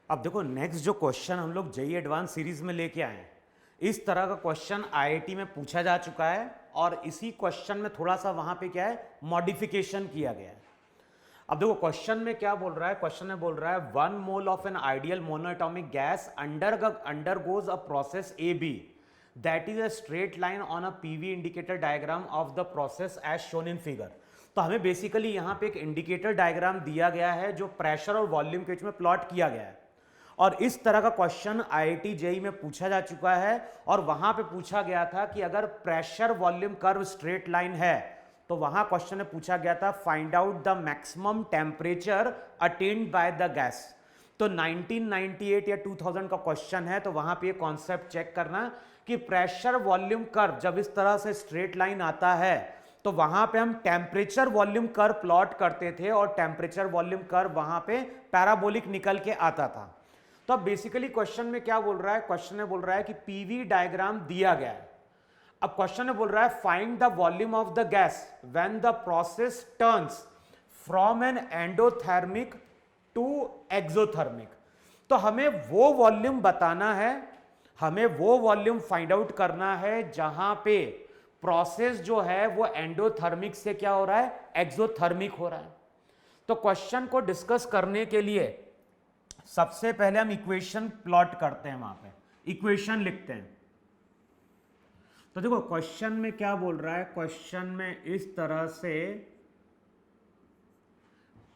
अब देखो नेक्स्ट जो क्वेश्चन हम लोग जेई एडवांस सीरीज में लेके आए हैं, इस तरह का क्वेश्चन आईआईटी में पूछा जा चुका है और इसी क्वेश्चन में थोड़ा सा वहां पे क्या है मॉडिफिकेशन किया गया है। अब देखो क्वेश्चन में क्या बोल रहा है, क्वेश्चन में बोल रहा है 1 mole of an ideal monoatomic gas undergoes a process AB that is a straight line on a PV indicator diagram of the process as shown in figure। तो हमें बेसिकली यहां पे एक इंडिकेटर डायग्राम दिया गया है जो प्रेशर और वॉल्यूम के बीच में प्लॉट किया गया है और इस तरह का क्वेश्चन आईआईटी जेई में पूछा जा चुका है और वहां पे पूछा गया था कि अगर pressure volume curve straight line है तो वहां क्वेश्चन में पूछा गया था find out the maximum temperature attend by the gas. तो 1998 या 2000 का क्वेश्चन है, तो वहां पे ये कॉन्सेप्ट चेक करना कि प्रेशर वॉल्यूम कर्व जब इस तरह से स्ट्रेट लाइन आता है तो वहां पे हम टेम्परेचर वॉल्यूम कर्व प्लॉट करते थे और टेम्परेचर वॉल्यूम कर्व वहां पे पैराबोलिक निकल के आता था। तो अब बेसिकली क्वेश्चन में क्या बोल रहा है, क्वेश्चन में बोल रहा है कि पीवी डायग्राम दिया गया है। अब क्वेश्चन में बोल रहा है find the volume of the gas when the process turns from an endothermic to exothermic. तो हमें वो वॉल्यूम बताना है, हमें वो वॉल्यूम फाइंड आउट करना है जहां पे प्रोसेस जो है वो एंडोथर्मिक से क्या हो रहा है, एक्सोथर्मिक हो रहा है। तो क्वेश्चन को डिस्कस करने के लिए सबसे पहले हम इक्वेशन प्लॉट करते हैं, वहां पे इक्वेशन लिखते हैं। तो देखो क्वेश्चन में क्या बोल रहा है, क्वेश्चन में इस तरह से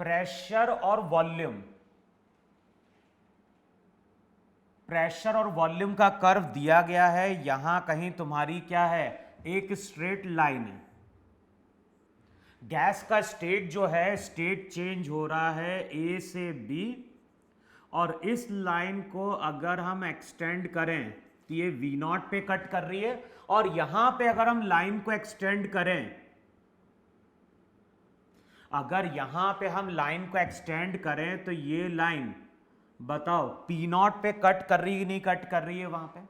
प्रेशर और वॉल्यूम, प्रेशर और वॉल्यूम का कर्व दिया गया है। यहां कहीं तुम्हारी क्या है, एक स्ट्रेट लाइन है। गैस का स्टेट जो है, स्टेट चेंज हो रहा है ए से बी और इस लाइन को अगर हम एक्सटेंड करें तो ये V0 पे कट कर रही है और यहां पे अगर हम लाइन को एक्सटेंड करें, अगर यहां पे हम लाइन को एक्सटेंड करें तो ये लाइन बताओ P0 पे कट कर रही है नहीं कट कर रही है वहां पे।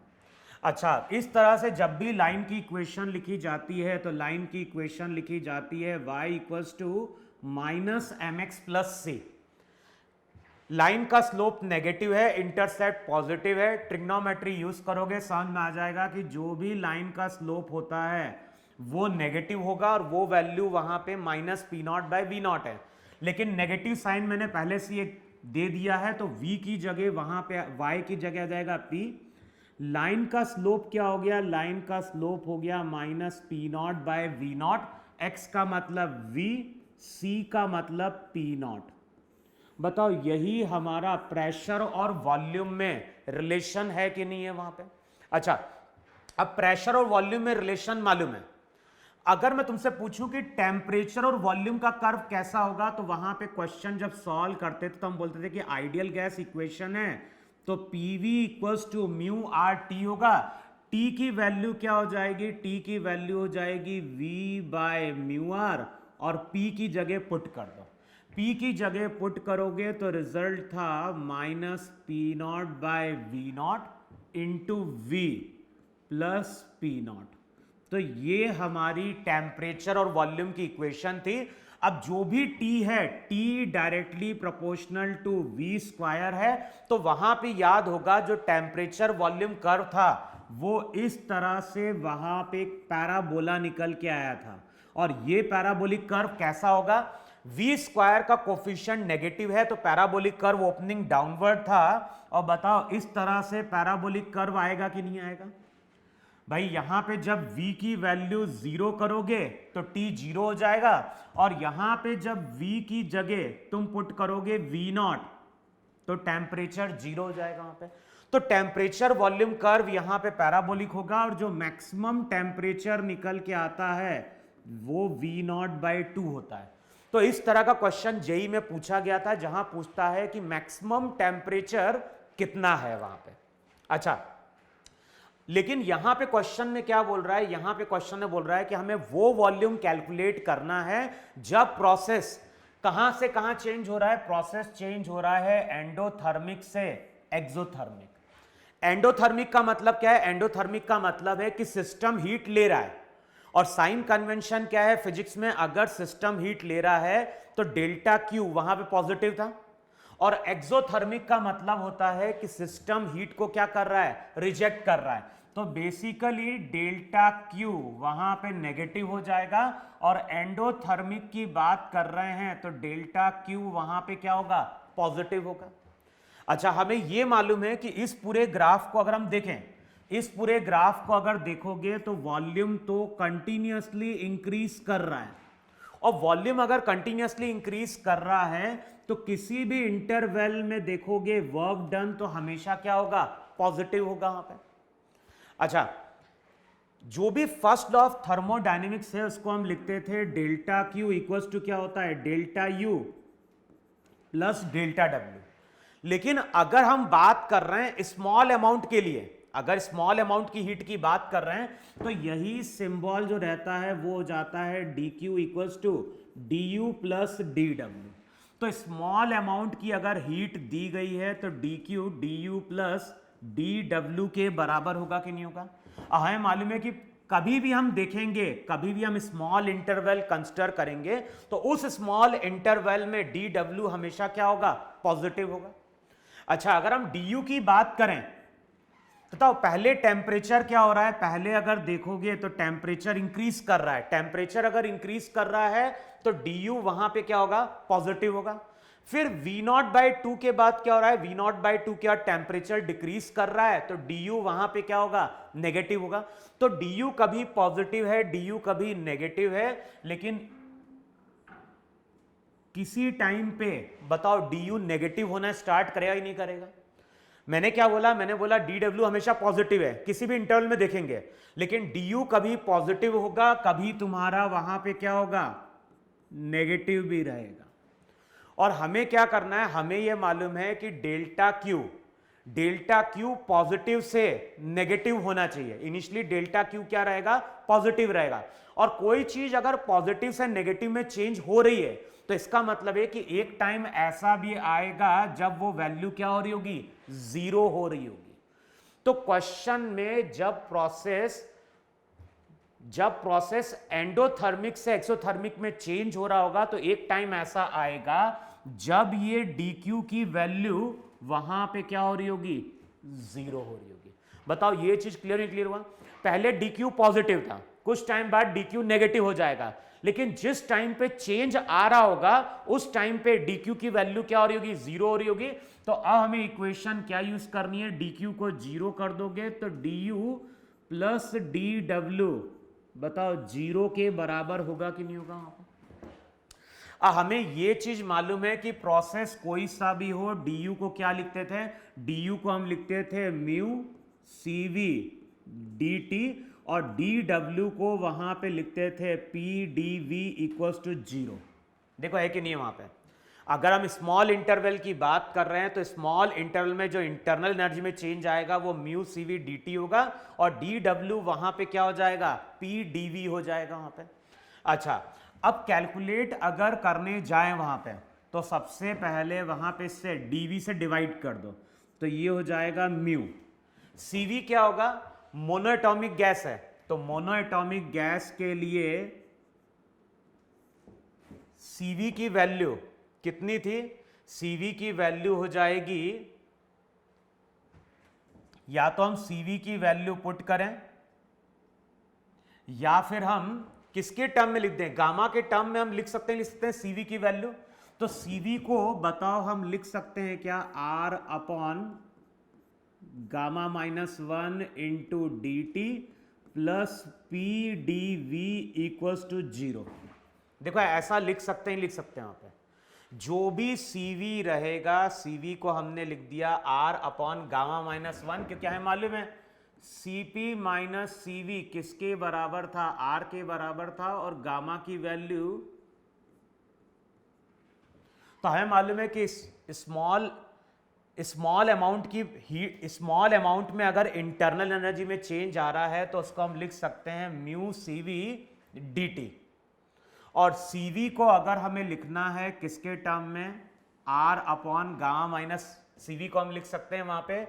अच्छा, इस तरह से जब भी लाइन की इक्वेशन लिखी जाती है तो लाइन की इक्वेशन लिखी जाती है y equals to minus mx plus c। Line का स्लोप नेगेटिव है, इंटरसेप्ट पॉजिटिव है। ट्रिग्नोमेट्री यूज करोगे समझ में आ जाएगा कि जो भी लाइन का स्लोप होता है वो नेगेटिव होगा और वो वैल्यू वहां पे minus P not by V not है। लेकिन नेगेटिव साइन मैंने पहले से एक दे दिया है तो v की जगह वहां पे y की जगह आ जाएगा p। लाइन का स्लोप क्या हो गया, लाइन का स्लोप हो गया minus P not by V not. x का मतलब v, c का मतलब पी नॉट। बताओ यही हमारा प्रेशर और वॉल्यूम में रिलेशन है कि नहीं है वहां पे। अच्छा, अब प्रेशर और वॉल्यूम में रिलेशन मालूम है। अगर मैं तुमसे पूछूं कि टेम्परेचर और वॉल्यूम का कर्व कैसा होगा, तो वहां पे क्वेश्चन जब सॉल्व करते थे तो हम बोलते थे कि आइडियल गैस इक्वेशन है तो PV equals to mu R T होगा। टी की वैल्यू क्या हो जाएगी, टी की वैल्यू हो जाएगी वी बाय म्यू आर और पी की जगह पुट कर दो। P की जगह पुट करोगे तो रिजल्ट था minus P not by V not into V plus P not. तो ये हमारी टेम्परेचर और वॉल्यूम की इक्वेशन थी। अब जो भी T है, T directly proportional to V square है, तो वहां पे याद होगा जो टेम्परेचर वॉल्यूम कर्व था वो इस तरह से वहां पे एक पैराबोला निकल के आया था। और ये पैराबोलिक कर्व कैसा होगा, V स्क्वायर का कोफिशिएंट नेगेटिव है तो पैराबोलिक कर्व ओपनिंग डाउनवर्ड था। और बताओ इस तरह से पैराबोलिक कर्व आएगा कि नहीं आएगा। भाई यहां पे जब V की वैल्यू 0 करोगे तो T 0 हो जाएगा और यहां पे जब V की जगह तुम पुट करोगे V0 तो टेम्परेचर 0 हो जाएगा वहां पे। तो टेम्परेचर वॉल्यूम कर्व यहां पे पैराबोलिक होगा और जो मैक्सिमम टेम्परेचर निकल के आता है वो V0/2 होता है। तो इस तरह का क्वेश्चन जेई में पूछा गया था जहां पूछता है कि मैक्सिमम टेम्परेचर कितना है वहां पे। अच्छा, लेकिन यहां पे क्वेश्चन में क्या बोल रहा है, यहां पे क्वेश्चन में बोल रहा है कि हमें वो वॉल्यूम कैलकुलेट करना है जब प्रोसेस कहां से कहां चेंज हो रहा है। प्रोसेस चेंज हो रहा है एंडोथर्मिक से एक्सोथर्मिक। एंडोथर्मिक का मतलब क्या है, एंडोथर्मिक का मतलब है कि सिस्टम हीट ले रहा है और साइन कन्वेंशन क्या है फिजिक्स में, अगर सिस्टम हीट ले रहा है तो डेल्टा क्यू वहां पे पॉजिटिव था और एक्सोथर्मिक का मतलब होता है कि सिस्टम हीट को क्या कर रहा है, रिजेक्ट कर रहा है। तो बेसिकली डेल्टा क्यू वहां पे नेगेटिव हो जाएगा, और एंडोथर्मिक की बात कर रहे हैं तो डेल्टा क्यू वहां पे क्या होगा, पॉजिटिव होगा। अच्छा, हमें यह मालूम है कि इस पूरे ग्राफ को अगर हम देखें, इस पूरे ग्राफ को अगर देखोगे तो वॉल्यूम तो कंटिन्यूअसली इंक्रीज कर रहा है, और वॉल्यूम अगर कंटिन्यूअसली इंक्रीज कर रहा है तो किसी भी इंटरवल में देखोगे वर्क डन तो हमेशा क्या होगा, पॉजिटिव होगा वहां पे। अच्छा, जो भी फर्स्ट लॉ ऑफ थर्मोडायनेमिक्स है उसको हम लिखते थे डेल्टा क्यू इक्वल्स टू क्या होता है, delta U plus delta W. लेकिन अगर हम बात कर रहे हैं स्मॉल अमाउंट के लिए, अगर स्मॉल अमाउंट की हीट की बात कर रहे हैं तो यही सिंबल जो रहता है वो हो जाता है D Q equals to D U plus D W. तो स्मॉल अमाउंट की अगर हीट दी गई है तो D Q D U plus D W के बराबर होगा कि नहीं होगा। हमें मालूम है कि कभी भी हम देखेंगे, कभी भी हम स्मॉल इंटरवल कंसिडर करेंगे तो उस स्मॉल इंटरवल में डी डब्ल्यू हमेशा क्या होगा, पॉजिटिव होगा। अच्छा, अगर हम डी यू की बात करें तो पहले टेम्परेचर क्या हो रहा है, पहले अगर देखोगे तो टेम्परेचर इंक्रीज कर रहा है, टेम्परेचर अगर इंक्रीज कर रहा है तो डी यू वहां पे क्या होगा, पॉजिटिव होगा। फिर V0/2 के बाद क्या हो रहा है, V0/2 के बाद टेम्परेचर डिक्रीज कर रहा है तो du वहां पे क्या होगा, नेगेटिव होगा। तो du कभी पॉजिटिव है, du कभी नेगेटिव है, लेकिन किसी टाइम पे बताओ du नेगेटिव होना स्टार्ट करेगा ही नहीं करेगा। मैंने क्या बोला, मैंने बोला dw हमेशा पॉजिटिव है किसी भी इंटरवल में देखेंगे, लेकिन du कभी पॉजिटिव होगा, कभी तुम्हारा वहां पे क्या होगा, नेगेटिव भी रहेगा। और हमें क्या करना है, हमें यह मालूम है कि डेल्टा क्यू पॉजिटिव से नेगेटिव होना चाहिए। इनिशियली डेल्टा क्यू क्या रहेगा, पॉजिटिव रहेगा। और कोई चीज अगर पॉजिटिव से नेगेटिव में चेंज हो रही है तो इसका मतलब है कि एक टाइम ऐसा भी आएगा जब वो वैल्यू क्या हो रही होगी, जीरो हो रही होगी। तो क्वेश्चन में जब प्रोसेस एंडोथर्मिक से एक्सोथर्मिक में चेंज हो रहा होगा तो एक टाइम ऐसा आएगा जब ये dq की वैल्यू वहां पे क्या हो रही होगी, जीरो हो रही होगी। बताओ ये चीज क्लियर नहीं क्लियर हुआ। पहले dq पॉजिटिव था, कुछ टाइम बाद dq नेगेटिव हो जाएगा, लेकिन जिस टाइम पे चेंज आ रहा होगा उस टाइम पे dq की वैल्यू क्या हो रही होगी, जीरो हो रही होगी। तो अब हमें इक्वेशन क्या यूज करनी है, dq को जीरो कर दोगे तो du प्लस dw बताओ जीरो के बराबर होगा कि नहीं होगा वहां पर। हमें यह चीज मालूम है कि प्रोसेस कोई सा भी हो, du को क्या लिखते थे, du को हम लिखते थे म्यू cv dt, और dw को वहां पे लिखते थे pdv इक्वल्स टू जीरो। देखो है कि नहीं वहां पे। अगर हम स्मॉल इंटरवल की बात कर रहे हैं तो स्मॉल इंटरवल में जो इंटरनल एनर्जी में चेंज आएगा वो म्यू cv dt होगा, और dw वहां पे क्या हो जाएगा, pdv हो जाएगा वहां पे। अच्छा, अब कैलकुलेट अगर करने जाए वहां पे तो सबसे पहले वहां पे इससे dv से डिवाइड कर दो तो ये हो जाएगा म्यू। cv क्या होगा, मोनोएटॉमिक गैस है, तो मोनोएटॉमिक गैस के लिए cv की वैल्यू कितनी थी, cv की वैल्यू हो जाएगी, या तो हम cv की वैल्यू पुट करें या फिर हम किसके टर्म में लिख दें, गामा के टर्म में हम लिख सकते हैं cv की वैल्यू। तो cv को बताओ हम लिख सकते हैं क्या, r upon gamma -1 into D T plus P D V equals to zero. देखो ऐसा लिख सकते हैं वहां पे जो भी cv रहेगा, cv को हमने लिख दिया r अपॉन गामा -1, क्योंकि हमें मालूम है cp माइनस cv किसके बराबर था, r के बराबर था, और गामा की वैल्यू तो हमें मालूम है कि स्मॉल अमाउंट की हीट, स्मॉल अमाउंट में अगर इंटरनल एनर्जी में चेंज आ रहा है तो उसको हम लिख सकते हैं म्यू cv dt। और cv को अगर हमें लिखना है किसके टर्म में, r upon gamma minus, cv को हम लिख सकते हैं वहां पे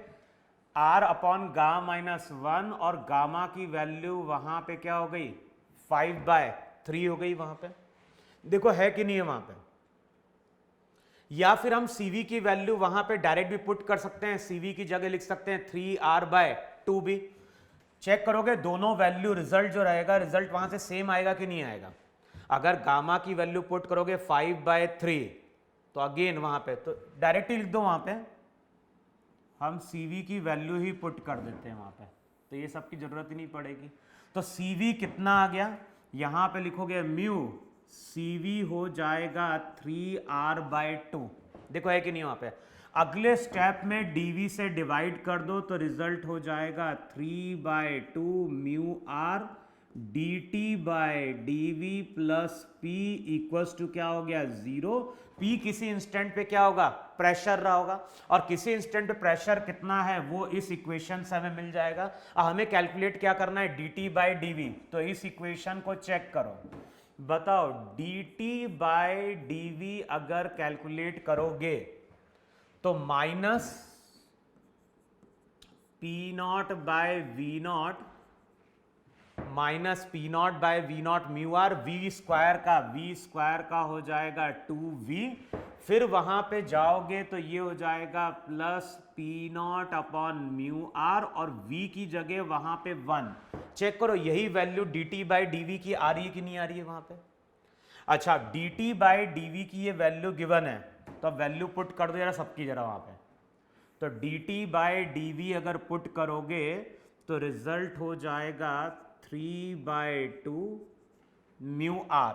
r अपॉन गामा -1, और गामा की वैल्यू वहां पे क्या हो गई, 5/3 हो गई वहां पे। देखो है कि नहीं है वहां पे, या फिर हम CV की वैल्यू वहां पे डायरेक्ट भी पुट कर सकते हैं, CV की जगह लिख सकते हैं 3R/2B। चेक करोगे दोनों वैल्यू, रिजल्ट जो रहेगा, रिजल्ट वहां से सेम आएगा कि नहीं आएगा। अगर गामा की वैल्यू पुट करोगे 5/3 तो अगेन वहां पे तो डायरेक्टली लिख दो, वहां पे हम CV की वैल्यू ही पुट कर देते हैं वहां पे, तो ये सब की जरूरत ही नहीं पड़ेगी। तो CV कितना आ गया, यहां पे लिखोगे म्यू CV हो जाएगा 3R/2। देखो है कि नहीं वहां पे। अगले स्टेप में dv से डिवाइड कर दो तो रिजल्ट हो जाएगा 3/2 mu R dt/dv plus p equals to क्या हो गया 0। p किसी इंस्टेंट पे क्या होगा, प्रेशर रहा होगा, और किसी इंस्टेंट पे प्रेशर कितना है वो इस इक्वेशन से हमें मिल जाएगा। अब हमें कैलकुलेट क्या करना है, dt/dv। तो इस इक्वेशन को चेक करो, बताओ dt/dv अगर कैलकुलेट करोगे तो minus P0/V0 minus P0/V0 mu R V square का हो जाएगा 2V। फिर वहां पे जाओगे तो ये हो जाएगा प्लस P0/म्यू आर और V की जगह वहां पे 1। चेक करो यही वैल्यू dt/dv की आ रही है कि नहीं आ रही है वहां पे। अच्छा dt/dv की ये वैल्यू गिवन है, तो अब वैल्यू पुट कर दो जरा सबकी जरा वहां पे। तो dt/dv अगर पुट करोगे तो रिजल्ट हो जाएगा 3/2 म्यू आर।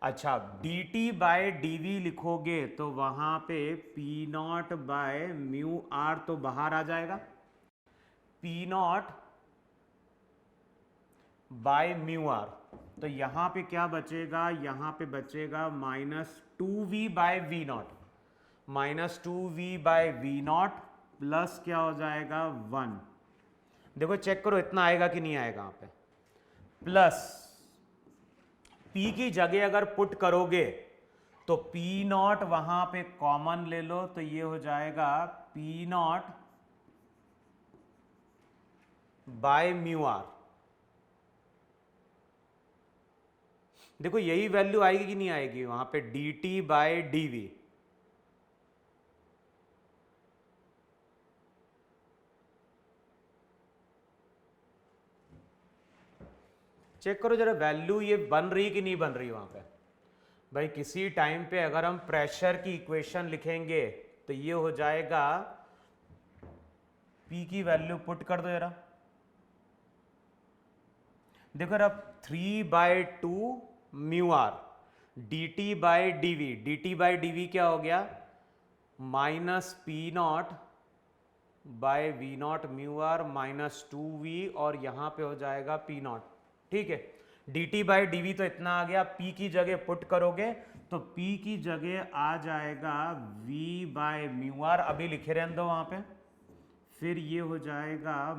अच्छा dt/dv लिखोगे तो वहां पे P0/म्यू आर तो बाहर आ जाएगा, P0/म्यू आर। तो यहां पे क्या बचेगा, यहां पे बचेगा -2V/V0 -2V/V0 प्लस क्या हो जाएगा 1। देखो चेक करो इतना आएगा कि नहीं आएगा यहाँ पे। प्लस P की जगह अगर पुट करोगे तो P0 वहां पे कॉमन ले लो तो ये हो जाएगा P0/म्यू आर। देखो यही वैल्यू आएगी कि नहीं आएगी वहां पे dt/dv। चेक करो जरा वैल्यू ये बन रही कि नहीं बन रही वहां पे। भाई किसी टाइम पे अगर हम प्रेशर की इक्वेशन लिखेंगे तो ये हो जाएगा, P की वैल्यू पुट कर दो जरा। देखो अब 3/2 म्यू आर dt/dv क्या हो गया -P0/V0 म्यू आर -2V और यहां पे हो जाएगा P0। ठीक है dt/dv तो इतना आ गया। P की जगह पुट करोगे तो P की जगह आ जाएगा V/म्यू आर, अभी लिखे रहने दो वहां पे। फिर ये हो जाएगा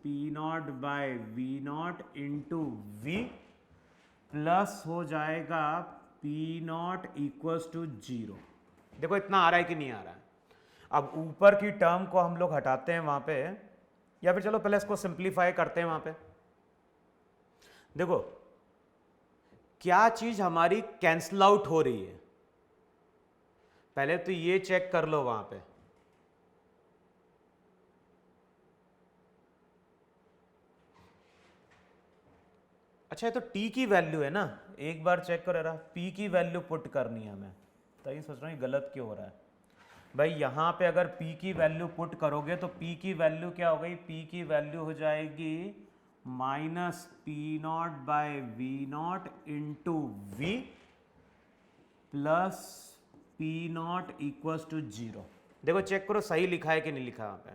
-P0/V0 इंटू V प्लस हो जाएगा P0 इक्वल्स टू 0। देखो इतना आ रहा है कि नहीं आ रहा है। अब ऊपर की टर्म को हम लोग हटाते हैं वहां पे, या फिर चलो पहले इसको सिंप्लीफाई करते हैं वहां पे। देखो क्या चीज हमारी कैंसल आउट हो रही है, पहले तो ये चेक कर लो वहां पे। अच्छा ये तो T की वैल्यू है ना, एक बार चेक करो रहा, P की वैल्यू पुट करनी है हमें, तो ये सोच रहा हूँ गलत क्यों हो रहा है। भाई यहां पे अगर P की वैल्यू पुट करोगे तो P की वैल्यू क्या हो गई, P की वैल्यू हो जाएगी -P0/V0 into V plus P0 equals to 0। देखो चेक करो सही लिखा है कि नहीं लिखा वहां पे।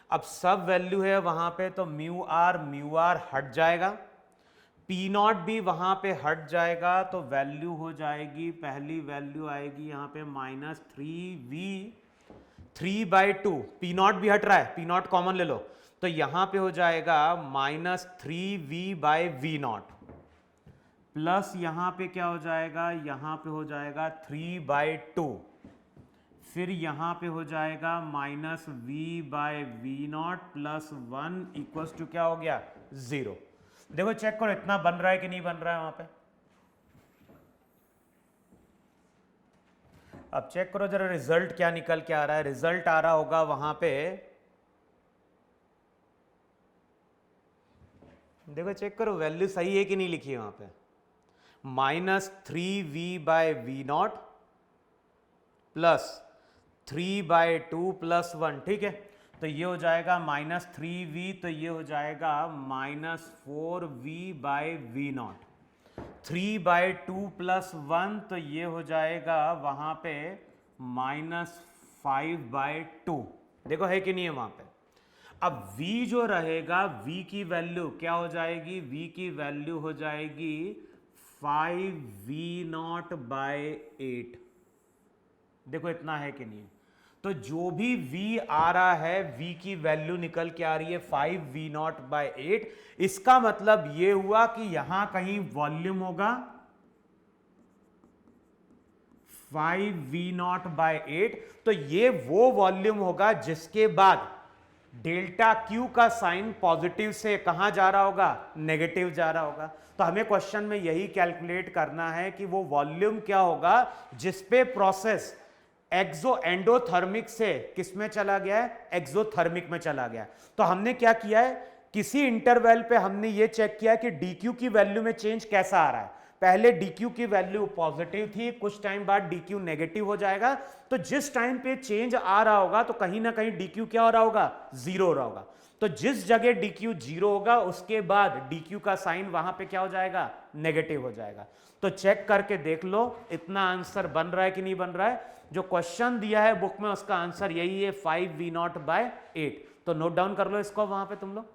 अब सब वैल्यू है वहां पे तो म्यू आर हट जाएगा, P0 भी वहां पे हट जाएगा, तो वैल्यू हो जाएगी, पहली वैल्यू आएगी यहां पे -3V 3/2। P0 भी हट रहा है, P0 कॉमन ले लो तो यहां पे हो जाएगा -3V/V0 प्लस यहां पे क्या हो जाएगा, यहां पे हो जाएगा 3/2। फिर यहां पे हो जाएगा -V/V0 प्लस 1 इक्वल्स टू क्या हो गया 0। देखो चेक करो इतना बन रहा है कि नहीं बन रहा है वहां पे। अब चेक करो जरा रिजल्ट क्या निकल के आ रहा है। रिजल्ट आ रहा होगा वहां पे, देखो चेक करो वैल्यू सही है कि नहीं लिखी है वहां पे। -3v/v0 प्लस 3/2 + 1, ठीक है। तो ये हो जाएगा -3v, तो ये हो जाएगा -4v/v0। 3/2 + 1, तो ये हो जाएगा वहां पे -5/2। देखो है कि नहीं है वहां पे। अब v जो रहेगा, v की वैल्यू क्या हो जाएगी? v की वैल्यू हो जाएगी 5v0/8। देखो इतना है कि नहीं? तो जो भी v आ रहा है, v की वैल्यू निकल के आ रही है 5v0/8। इसका मतलब ये हुआ कि यहां कहीं वॉल्यूम होगा 5v0/8। तो ये वो वॉल्यूम होगा जिसके बाद डेल्टा क्यू का साइन पॉजिटिव से कहां जा रहा होगा? नेगेटिव जा रहा होगा। तो हमें क्वेश्चन में यही कैलकुलेट करना है कि वो वॉल्यूम क्या होगा जिसपे प्रोसेस एंडोथर्मिक से किस में चला गया है? एक्सोथर्मिक में चला गया। तो हमने क्या किया है, किसी इंटरवल पे हमने ये चेक किया कि dq की वैल्यू में चेंज कैसा आ रहा है। पहले dq की वैल्यू पॉजिटिव थी, कुछ टाइम बाद dq नेगेटिव हो जाएगा। तो जिस टाइम पे चेंज आ रहा होगा तो कहीं ना कहीं dq क्या हो रहा होगा? 0 हो रहा होगा। तो जिस जगह dq 0 होगा उसके बाद dq का साइन वहां पे क्या हो जाएगा? नेगेटिव हो जाएगा। तो चेक करके देख लो इतना आंसर बन रहा है कि नहीं बन रहा है। जो क्वेश्चन दिया है बुक में उसका आंसर यही है 5v0/8। तो नोट डाउन कर लो इसको वहां पे तुम लोग।